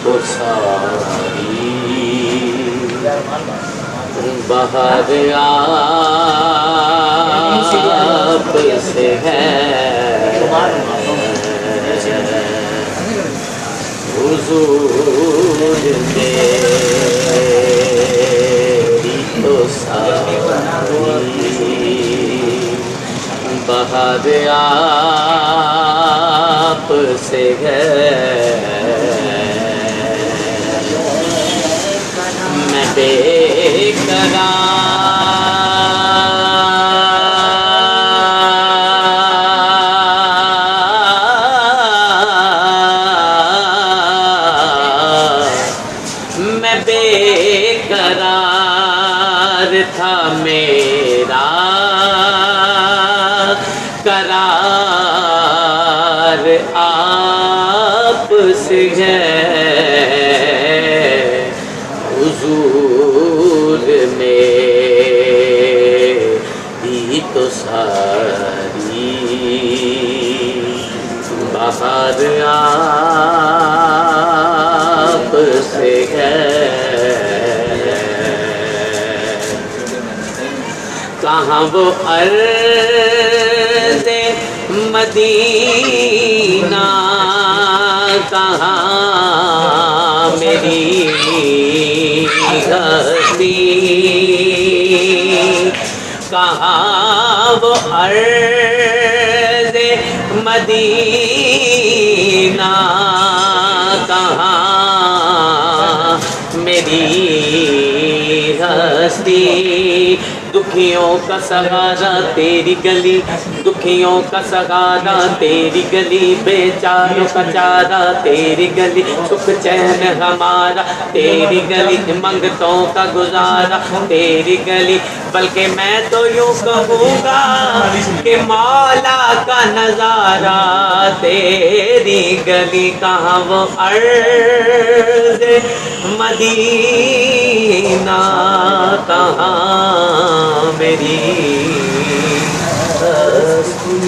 تو ساری بہار آپ سے ہے حضور میری تو ساری بہار آپ سے ہے میں بے قرار تھا میرا قرار آپ سے ہے حضور میری تو ساری بہار آپ سے ہے کہاں وہ ارض مدینہ کہاں میری ہستی کہاں وہ ارض مدینہ کہاں میری ہستی دکھیوں کا سہارا تیری گلی دکھیوں کا سہارا تیری گلی بیچاروں کا چارہ تیری گلی سکھ چین ہمارا تیری گلی منگتوں کا گزارا تیری گلی بلکہ میں تو یوں کہوں گا کہ مولا کا نظارہ تیری گلی کہاں وہ ارض مدینہ کہاں میری ہستی